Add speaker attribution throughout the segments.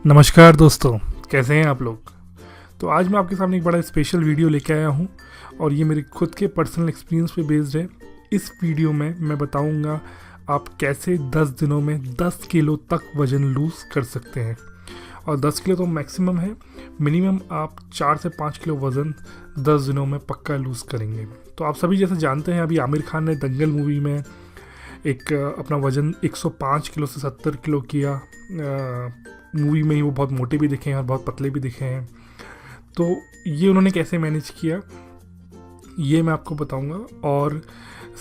Speaker 1: नमस्कार दोस्तों, कैसे हैं आप लोग। तो आज मैं आपके सामने एक बड़ा स्पेशल वीडियो लेके आया हूं और ये मेरे खुद के पर्सनल एक्सपीरियंस पे बेस्ड है। इस वीडियो में मैं बताऊंगा आप कैसे 10 दिनों में 10 किलो तक वज़न लूज़ कर सकते हैं। और 10 किलो तो मैक्सिमम है, मिनिमम आप 4 से 5 किलो वज़न 10 दिनों में पक्का लूज़ करेंगे। तो आप सभी जैसे जानते हैं, अभी आमिर खान ने दंगल मूवी में एक अपना वज़न 105 किलो से 70 किलो किया। मूवी में ही वो बहुत मोटे भी दिखे हैं और बहुत पतले भी दिखे हैं। तो ये उन्होंने कैसे मैनेज किया ये मैं आपको बताऊंगा, और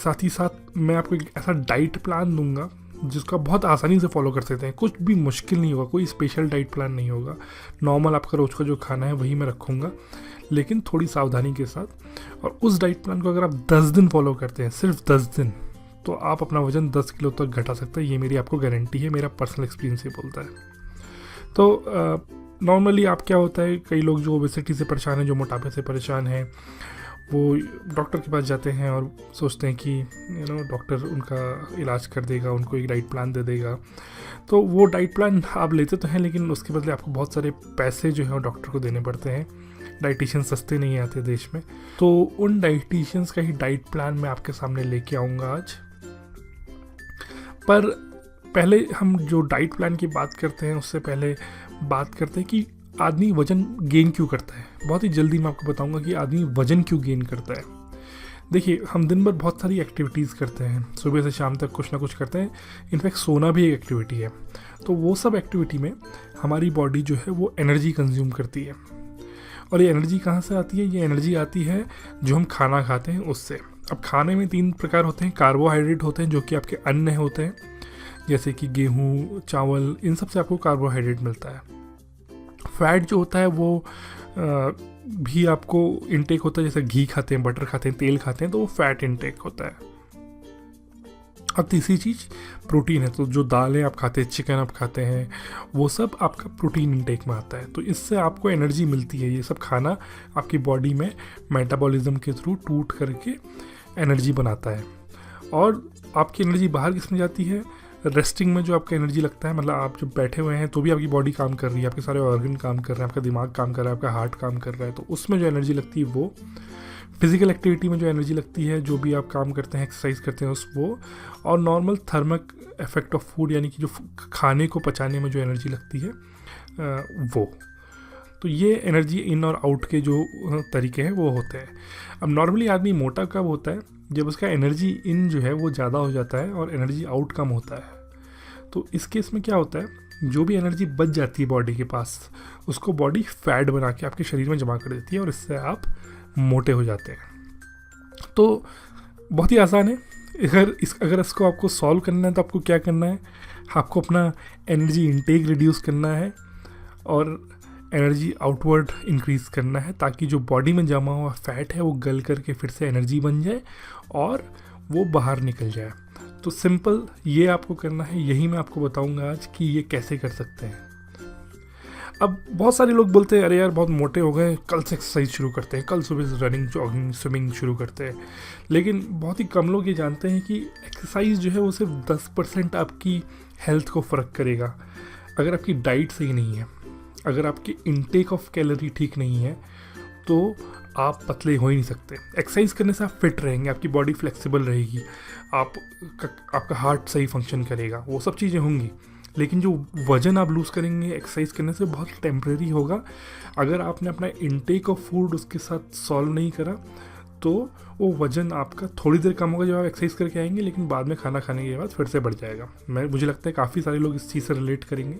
Speaker 1: साथ ही साथ मैं आपको एक ऐसा डाइट प्लान दूंगा जिसका बहुत आसानी से फॉलो कर सकते हैं। कुछ भी मुश्किल नहीं होगा, कोई स्पेशल डाइट प्लान नहीं होगा। नॉर्मल आपका रोज़ का जो खाना है वही मैं रखूँगा, लेकिन थोड़ी सावधानी के साथ। और उस डाइट प्लान को अगर आप 10 दिन फॉलो करते हैं, सिर्फ 10 दिन, तो आप अपना वज़न 10 किलो तक घटा सकते हैं। ये मेरी आपको गारंटी है, मेरा पर्सनल एक्सपीरियंस ये बोलता है। तो नॉर्मली आप क्या होता है, कई लोग जो ओबेसिटी से परेशान हैं, जो मोटापे से परेशान हैं, वो डॉक्टर के पास जाते हैं और सोचते हैं कि डॉक्टर उनका इलाज कर देगा, उनको एक डाइट प्लान दे देगा। तो वो डाइट प्लान आप लेते तो हैं, लेकिन उसके बदले आपको बहुत सारे पैसे जो है डॉक्टर को देने पड़ते हैं। डाइटिशियन सस्ते नहीं आते देश में। तो उन डाइटिशियंस का ही डाइट प्लान मैं आपके सामने लेके आऊँगा आज। पर पहले हम जो डाइट प्लान की बात करते हैं, उससे पहले बात करते हैं कि आदमी वज़न गेन क्यों करता है। बहुत ही जल्दी मैं आपको बताऊंगा कि आदमी वज़न क्यों गेन करता है। देखिए, हम दिन भर बहुत सारी एक्टिविटीज़ करते हैं, सुबह से शाम तक कुछ ना कुछ करते हैं। इनफैक्ट सोना भी एक एक्टिविटी है। तो वो सब एक्टिविटी में हमारी बॉडी जो है वो एनर्जी कंज्यूम करती है। और ये एनर्जी कहाँ से आती है? ये एनर्जी आती है जो हम खाना खाते हैं उससे। अब खाने में 3 प्रकार होते हैं। कार्बोहाइड्रेट होते हैं जो कि आपके अन्न होते हैं, जैसे कि गेहूँ, चावल, इन सब से आपको कार्बोहाइड्रेट मिलता है। फैट जो होता है वो भी आपको इनटेक होता है, जैसे घी खाते हैं, बटर खाते हैं, तेल खाते हैं, तो वो फैट इनटेक होता है। और तीसरी चीज़ प्रोटीन है। तो जो दालें आप खाते हैं, चिकन आप खाते हैं, वो सब आपका प्रोटीन इनटेक में आता है। तो इससे आपको एनर्जी मिलती है। ये सब खाना आपकी बॉडी में मेटाबॉलिज्म के थ्रू टूट करके एनर्जी बनाता है। और आपकी एनर्जी बाहर किस में जाती है? रेस्टिंग में जो आपका एनर्जी लगता है, मतलब आप जब बैठे हुए हैं तो भी आपकी बॉडी काम कर रही है, आपके सारे ऑर्गन काम कर रहे हैं, आपका दिमाग काम कर रहा है, आपका हार्ट काम कर रहा है, तो उसमें जो एनर्जी लगती है वो। फिजिकल एक्टिविटी में जो एनर्जी लगती है, जो भी आप काम करते हैं, एक्सरसाइज करते हैं उस वो। और normal thermic effect of food, यानी कि जो खाने को पचाने में जो एनर्जी लगती है वो। तो ये एनर्जी इन और आउट के जो तरीके हैं वो होते हैं। अब नॉर्मली आदमी मोटा कब होता है? जब उसका एनर्जी इन जो है वो ज़्यादा हो जाता है और एनर्जी आउट कम होता है। तो इस केस में क्या होता है, जो भी एनर्जी बच जाती है बॉडी के पास, उसको बॉडी फैट बना के आपके शरीर में जमा कर देती है और इससे आप मोटे हो जाते हैं। तो बहुत ही आसान है। अगर इसको आपको सॉल्व करना है तो आपको क्या करना है, आपको अपना एनर्जी इनटेक रिड्यूस करना है और एनर्जी आउटवर्ड इंक्रीज़ करना है, ताकि जो बॉडी में जमा हुआ फैट है वो गल करके फिर से एनर्जी बन जाए और वो बाहर निकल जाए। तो सिंपल ये आपको करना है। यही मैं आपको बताऊंगा आज कि ये कैसे कर सकते हैं। अब बहुत सारे लोग बोलते हैं, अरे यार बहुत मोटे हो गए, कल से एक्सरसाइज शुरू करते हैं, कल सुबह से रनिंग, जॉगिंग, स्विमिंग शुरू करते हैं। लेकिन बहुत ही कम लोग ये जानते हैं कि एक्सरसाइज जो है वो सिर्फ 10% आपकी हेल्थ को फ़र्क करेगा। अगर आपकी डाइट सही नहीं है, अगर आपकी इनटेक ऑफ कैलोरी ठीक नहीं है, तो आप पतले हो ही नहीं सकते। एक्सरसाइज करने से आप फिट रहेंगे, आपकी बॉडी फ्लेक्सिबल रहेगी, आपका हार्ट सही फंक्शन करेगा, वो सब चीज़ें होंगी। लेकिन जो वज़न आप लूज़ करेंगे एक्सरसाइज करने से बहुत टेम्परेरी होगा। अगर आपने अपना इनटेक ऑफ फूड उसके साथ सॉल्व नहीं करा, तो वो वज़न आपका थोड़ी देर कम होगा जब आप एक्सरसाइज करके आएंगे, लेकिन बाद में खाना खाने के बाद फिर से बढ़ जाएगा। मुझे लगता है काफ़ी सारे लोग इस चीज़ से रिलेट करेंगे।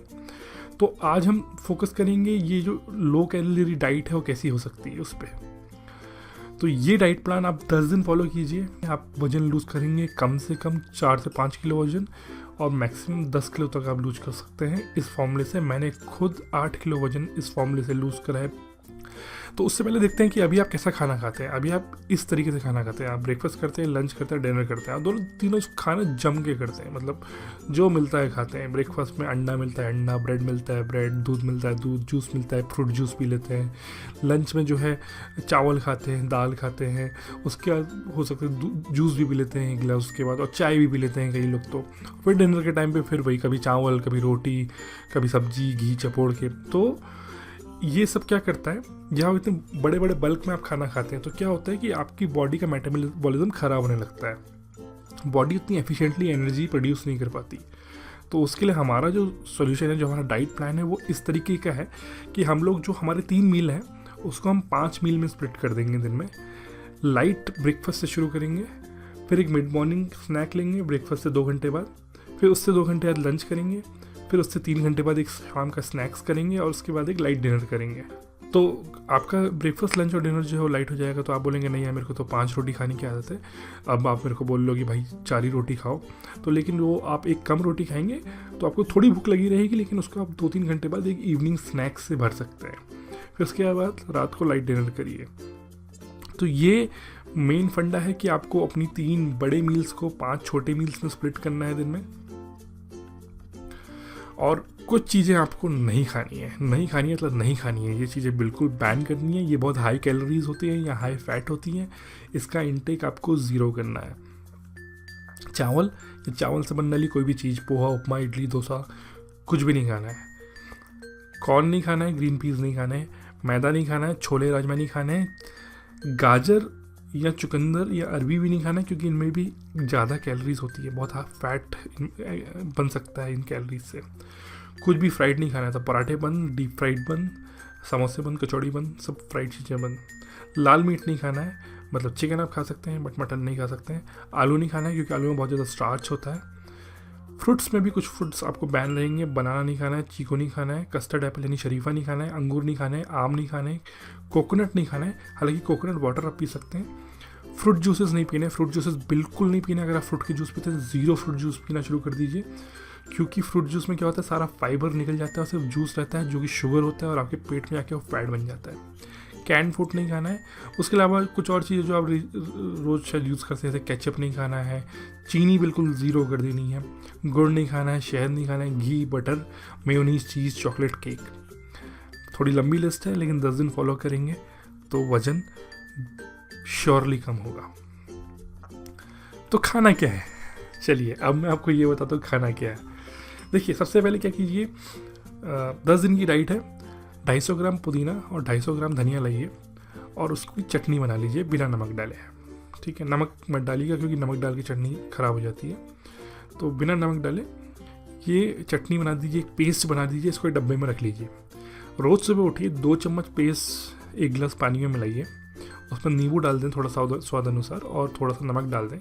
Speaker 1: तो आज हम फोकस करेंगे ये जो लो कैलोरी डाइट है वो कैसी हो सकती है उस पर। तो ये डाइट प्लान आप 10 दिन फॉलो कीजिए, आप वज़न लूज़ करेंगे कम से कम 4 से 5 किलो वज़न, और मैक्सिमम 10 किलो तक आप लूज़ कर सकते हैं इस फॉर्मूले से। मैंने खुद 8 किलो वज़न इस फॉर्मूले से लूज़ करा है। तो उससे पहले देखते हैं कि अभी आप कैसा खाना खाते हैं। अभी आप इस तरीके से खाना खाते हैं, आप ब्रेकफास्ट करते हैं, लंच करते हैं, डिनर करते हैं, आप दोनों तीनों खाना जम के करते हैं, मतलब जो मिलता है खाते हैं। ब्रेकफास्ट में अंडा मिलता है अंडा, ब्रेड मिलता है ब्रेड, दूध मिलता है दूध, जूस मिलता है फ्रूट जूस पी लेते हैं। लंच में जो है चावल खाते हैं, दाल खाते हैं, उसके बाद हो सकता है जूस भी पी लेते हैं एक गिलास उसके बाद, और चाय भी पी लेते हैं कई लोग तो। फिर डिनर के टाइम पे फिर वही, कभी चावल, कभी रोटी, कभी सब्जी, घी चपोड़ के। तो ये सब क्या करता है, जहाँ इतने बड़े बड़े बल्क में आप खाना खाते हैं तो क्या होता है कि आपकी बॉडी का मेटाबॉलिज्म ख़राब होने लगता है, बॉडी उतनी एफिशिएंटली एनर्जी प्रोड्यूस नहीं कर पाती। तो उसके लिए हमारा जो सोल्यूशन है, जो हमारा डाइट प्लान है, वो इस तरीके का है कि हम लोग जो हमारे 3 मील हैं उसको हम 5 मील में स्प्लिट कर देंगे। दिन में लाइट ब्रेकफास्ट से शुरू करेंगे, फिर एक मिड मॉर्निंग स्नैक लेंगे ब्रेकफास्ट से 2 घंटे बाद, फिर उससे 2 घंटे बाद लंच करेंगे, फिर उससे 3 घंटे बाद एक शाम का स्नैक्स करेंगे, और उसके बाद एक लाइट डिनर करेंगे। तो आपका ब्रेकफास्ट, लंच और डिनर जो है वो लाइट हो जाएगा। तो आप बोलेंगे नहीं यार मेरे को तो 5 रोटी खाने की आदत है, अब आप मेरे को बोल लो कि भाई 4 ही रोटी खाओ, तो लेकिन वो आप एक कम रोटी खाएंगे तो आपको थोड़ी भूख लगी रहेगी, लेकिन उसको आप 2-3 घंटे बाद एक इवनिंग स्नैक्स से भर सकते हैं। फिर उसके बाद रात को लाइट डिनर करिए। तो ये मेन फंडा है कि आपको अपनी 3 बड़े मील्स को 5 छोटे मील्स में स्प्लिट करना है दिन में। और कुछ चीज़ें आपको नहीं खानी है, नहीं खानी है मतलब नहीं खानी है, ये चीज़ें बिल्कुल बैन करनी है। ये बहुत हाई कैलोरीज होती हैं या हाई फैट होती हैं, इसका इंटेक आपको 0 करना है। चावल या चावल से बनने वाली कोई भी चीज़, पोहा, उपमा, इडली, डोसा, कुछ भी नहीं खाना है। कॉर्न नहीं खाना है, ग्रीन पीस नहीं खाना है, मैदा नहीं खाना है, छोले राजमा नहीं खाने हैं, गाजर या चुकंदर या अरबी भी नहीं खाना है, क्योंकि इनमें भी ज़्यादा कैलोरीज होती है, बहुत फैट बन सकता है इन कैलोरीज से। कुछ भी फ्राइड नहीं खाना है, तो पराठे बंद, डीप फ्राइड बंद, समोसे बंद, कचौड़ी बंद, सब फ्राइड चीज़ें बंद। लाल मीट नहीं खाना है, मतलब चिकन आप खा सकते हैं बट मटन नहीं खा सकते हैं। आलू नहीं खाना है क्योंकि आलू में बहुत ज़्यादा स्टार्च होता है। फ्रूट्स में भी कुछ फ्रूट्स आपको बैन रहेंगे, बनाना नहीं खाना है, चीकू नहीं खाना है, कस्टर्ड एप्पल यानी शरीफा नहीं खाना है, अंगूर नहीं खाना है, आम नहीं खाना है, कोकोनट नहीं खाना है। हालांकि कोकोनट वाटर आप पी सकते हैं। फ्रूट जूसेस नहीं पीने, फ्रूट जूसेस बिल्कुल नहीं पीना। अगर आप फ्रूट के जूस पीते हैं 0 फ्रूट जूस पीना शुरू कर दीजिए, क्योंकि फ्रूट जूस में क्या होता है, सारा फाइबर निकल जाता है और सिर्फ जूस रहता है जो कि शुगर होता है, और आपके पेट में आके वो फैट बन जाता है। कैन फूड नहीं खाना है। उसके अलावा कुछ और चीज़ें जो आप रोज़ शायद यूज़ करते हैं, जैसे केचप नहीं खाना है, चीनी बिल्कुल 0 कर देनी है, गुड़ नहीं खाना है, शहद नहीं खाना है, घी, बटर, मेयोनीज, चीज़, चॉकलेट, केक। थोड़ी लंबी लिस्ट है, लेकिन 10 दिन फॉलो करेंगे तो वज़न श्योरली कम होगा। तो खाना क्या है, चलिए अब मैं आपको ये बताता हूँ खाना क्या है। देखिए सबसे पहले क्या कीजिए, 10 दिन की डाइट है, 250 ग्राम पुदीना और 250 ग्राम धनिया लाइए और उसकी चटनी बना लीजिए बिना नमक डाले। ठीक है, नमक मत डालिएगा क्योंकि नमक डाल के चटनी ख़राब हो जाती है। तो बिना नमक डाले ये चटनी बना दीजिए, एक पेस्ट बना दीजिए, इसको एक डब्बे में रख लीजिए। रोज़ सुबह उठिए, 2 चम्मच पेस्ट 1 गिलास पानी में मिलाइए, उसमें नींबू डाल दें थोड़ा सा स्वाद अनुसार और थोड़ा सा नमक डाल दें,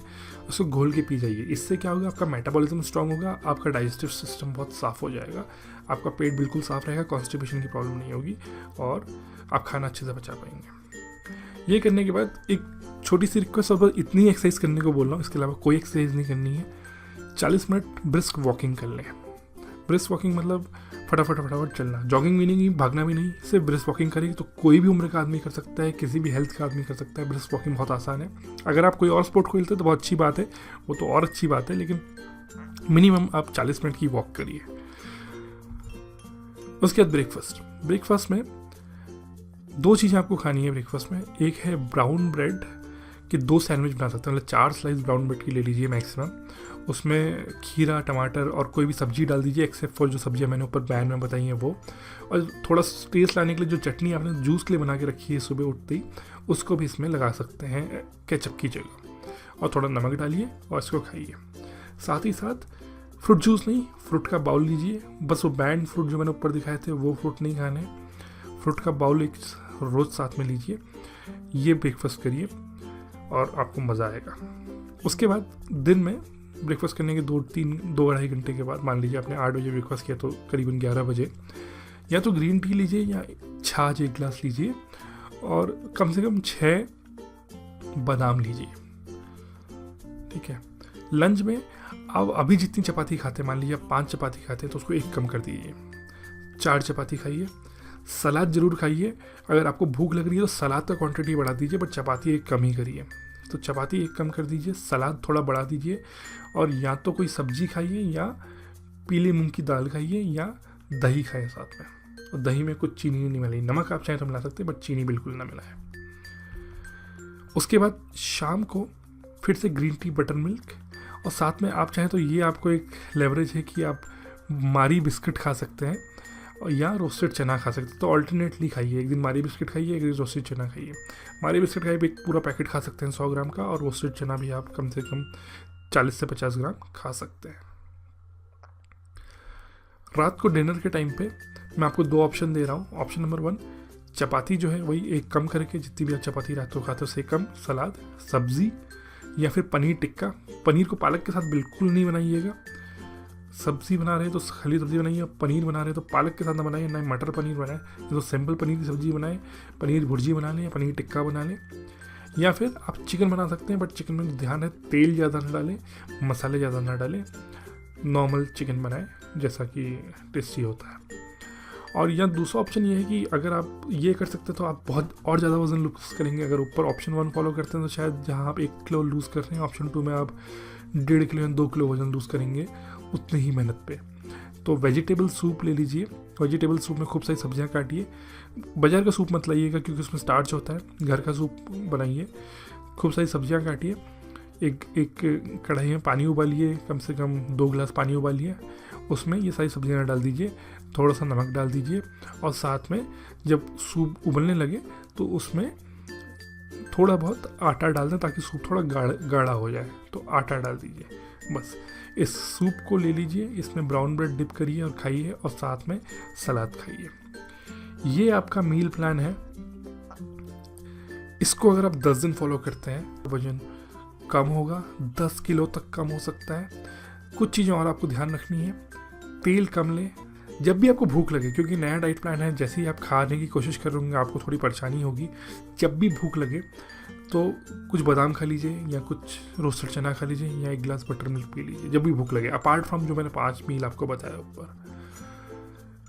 Speaker 1: उसको घोल के पी जाइए। इससे क्या होगा, आपका मेटाबॉलिज्म स्ट्रांग होगा, आपका डाइजेस्टिव सिस्टम बहुत साफ़ हो जाएगा, आपका पेट बिल्कुल साफ़ रहेगा, कॉन्स्टिपेशन की प्रॉब्लम नहीं होगी और आप खाना अच्छे से पचा पाएंगे। ये करने के बाद एक छोटी सी रिक्वेस्ट, और इतनी एक्सरसाइज करने को बोल रहा हूँ, इसके अलावा कोई एक्सरसाइज नहीं करनी है। 40 मिनट ब्रिस्क वॉकिंग कर लें। ब्रिस्क वॉकिंग मतलब फटाफट चलना, जॉगिंग भी नहीं, भागना भी नहीं, सिर्फ ब्रिस्क वॉकिंग करेगी तो कोई भी उम्र का आदमी कर सकता है, किसी भी हेल्थ का आदमी कर सकता है। ब्रिस्क वॉकिंग बहुत आसान है। अगर आप कोई और स्पोर्ट खेलते हैं तो बहुत अच्छी बात है, वो तो और अच्छी बात है, लेकिन मिनिमम आप 40 मिनट की वॉक करिए। उसके बाद ब्रेकफास्ट में 2 चीज़ें आपको खानी है ब्रेकफास्ट में। एक है ब्राउन ब्रेड के 2 सैंडविच बना सकते हैं, मतलब 4 स्लाइस ब्राउन ब्रेड की ले लीजिए मैक्सिमम। उसमें खीरा, टमाटर और कोई भी सब्जी डाल दीजिए, एक्सेप्ट फॉर जो सब्जियां मैंने ऊपर बैन में बताई हैं वो। और थोड़ा टेस्ट लाने के लिए जो चटनी आपने जूस के लिए बना के रखी है सुबह उठते ही, उसको भी इसमें लगा सकते हैं केचप की जगह, और थोड़ा नमक डालिए और इसको खाइए। साथ ही साथ फ्रूट जूस नहीं, फ्रूट का बाउल लीजिए, बस वो बैंड फ्रूट जो मैंने ऊपर दिखाए थे वो फ्रूट नहीं खाने, फ्रूट का बाउल एक रोज़ साथ में लीजिए। ये ब्रेकफास्ट करिए और आपको मज़ा आएगा। उसके बाद दिन में ब्रेकफास्ट करने के 2-2.5 घंटे के बाद, मान लीजिए आपने 8 बजे ब्रेकफास्ट किया तो करीबन 11 बजे या तो ग्रीन टी लीजिए या छाछ 1 गिलास लीजिए और कम से कम 6 बादाम लीजिए। ठीक है, लंच में आप अभी जितनी चपाती खाते हैं, मान लीजिए आप 5 चपाती खाते हैं तो उसको 1 कम कर दीजिए, 4 चपाती खाइए। सलाद ज़रूर खाइए। अगर आपको भूख लग रही है तो सलाद का क्वांटिटी बढ़ा दीजिए, बट चपाती एक कम ही करिए। तो चपाती एक कम कर दीजिए, सलाद थोड़ा बढ़ा दीजिए, और या तो कोई सब्जी खाइए या पीले मूंग की दाल खाइए या दही खाइए साथ में। और दही में कुछ चीनी नहीं मिलाई, नमक आप चाहे तो मिला सकते हैं, बट चीनी बिल्कुल ना मिलाएं। उसके बाद शाम को फिर से ग्रीन टी बटर मिल्क, और साथ में आप चाहें तो ये आपको एक लेवरेज है कि आप मारी बिस्किट खा सकते हैं और या रोस्टेड चना खा सकते हैं। तो ऑल्टरनेटली खाइए, एक दिन मारी बिस्किट खाइए, एक दिन रोस्टेड चना खाइए। मारी बिस्किट खाइए एक पूरा पैकेट खा सकते हैं 100 ग्राम का, और रोस्टेड चना भी आप कम से कम 40 से 50 ग्राम खा सकते हैं। रात को डिनर के टाइम पे मैं आपको 2 ऑप्शन दे रहा हूँ। ऑप्शन नंबर 1, चपाती जो है वही एक कम करके, जितनी भी आप चपाती रात को खाते हो उससे कम, सलाद, सब्जी या फिर पनीर टिक्का। पनीर को पालक के साथ बिल्कुल नहीं बनाइएगा। सब्जी बना रहे हैं तो खाली सब्जी बनाइए, पनीर बना रहे हैं तो पालक के साथ ना बनाइए, ना मटर पनीर बनाए, तो सिंपल पनीर की सब्जी बनाएं, पनीर भुर्जी बना लें या पनीर टिक्का बना लें। या फिर आप चिकन बना सकते हैं, बट चिकन में ध्यान है तेल ज़्यादा ना डालें, मसाले ज़्यादा ना डालें, नॉर्मल चिकन बनाएं जैसा कि टेस्टी होता है। और या दूसरा ऑप्शन ये है कि अगर आप ये कर सकते हैं तो आप बहुत और ज़्यादा वज़न लूज़ करेंगे। अगर ऊपर ऑप्शन 1 फॉलो करते हैं तो शायद जहाँ आप 1 किलो लूज़ कर रहे हैं, ऑप्शन 2 में आप 1.5 किलो या 2 किलो वज़न लूज़ करेंगे उतनी ही मेहनत पे। तो वेजिटेबल सूप ले लीजिए। वेजिटेबल सूप में खूब सारी सब्जियां काटिए। बाजार का सूप मत लाइएगा क्योंकि उसमें स्टार्च होता है। घर का सूप बनाइए, खूब सारी सब्जियां काटिए। एक कढ़ाई में पानी उबालिए, कम से कम 2 गिलास पानी उबालिए, उसमें ये सारी सब्जियां डाल दीजिए, थोड़ा सा नमक डाल दीजिए, और साथ में जब सूप उबलने लगे तो उसमें थोड़ा बहुत आटा डाल दें ताकि सूप थोड़ा गाढ़ा हो जाए। तो आटा डाल दीजिए। बस इस सूप को ले लीजिए, इसमें ब्राउन ब्रेड डिप करिए और खाइए, और साथ में सलाद खाइए। ये आपका मील प्लान है। इसको अगर आप 10 दिन फॉलो करते हैं तो वजन कम होगा, 10 किलो तक कम हो सकता है। कुछ चीज़ें और आपको ध्यान रखनी है। तेल कम लें जब भी आपको भूख लगे, क्योंकि नया डाइट प्लान है। जैसे ही आप खाने की कोशिश करोगे आपको थोड़ी परेशानी होगी। जब भी भूख लगे तो कुछ बादाम खा लीजिए, या कुछ रोस्टेड चना खा लीजिए, या 1 गिलास बटर मिल्क पी लीजिए जब भी भूख लगे। अपार्ट फ्रॉम जो मैंने 5 मील आपको बताया ऊपर,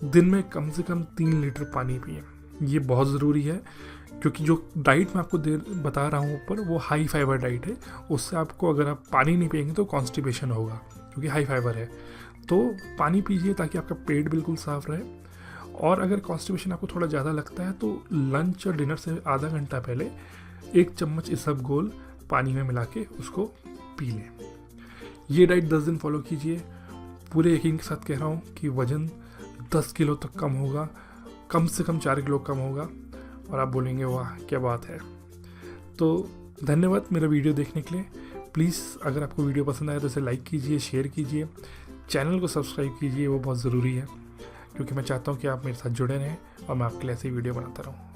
Speaker 1: दिन में कम से कम 3 लीटर पानी पिए। ये बहुत ज़रूरी है, क्योंकि जो डाइट मैं आपको बता रहा हूँ ऊपर वो हाई फाइबर डाइट है। उससे आपको, अगर आप पानी नहीं पिएंगे तो कॉन्स्टिपेशन होगा, क्योंकि हाई फाइबर है। तो पानी पीजिए ताकि आपका पेट बिल्कुल साफ रहे। और अगर कॉन्स्टिपेशन आपको थोड़ा ज़्यादा लगता है तो लंच और डिनर से आधा घंटा पहले 1 चम्मच इसबगोल पानी में मिला के उसको पी लें। ये डाइट 10 दिन फॉलो कीजिए। पूरे यकीन के साथ कह रहा हूँ कि वज़न 10 किलो तक कम होगा, कम से कम 4 किलो कम होगा, और आप बोलेंगे वाह क्या बात है। तो धन्यवाद मेरा वीडियो देखने के लिए। प्लीज़ अगर आपको वीडियो पसंद आए तो इसे लाइक कीजिए, शेयर कीजिए, चैनल को सब्सक्राइब कीजिए, वो बहुत ज़रूरी है, क्योंकि मैं चाहता हूँ कि आप मेरे साथ जुड़े रहें और मैं आपके लिए ऐसी वीडियो बनाता रहूँ।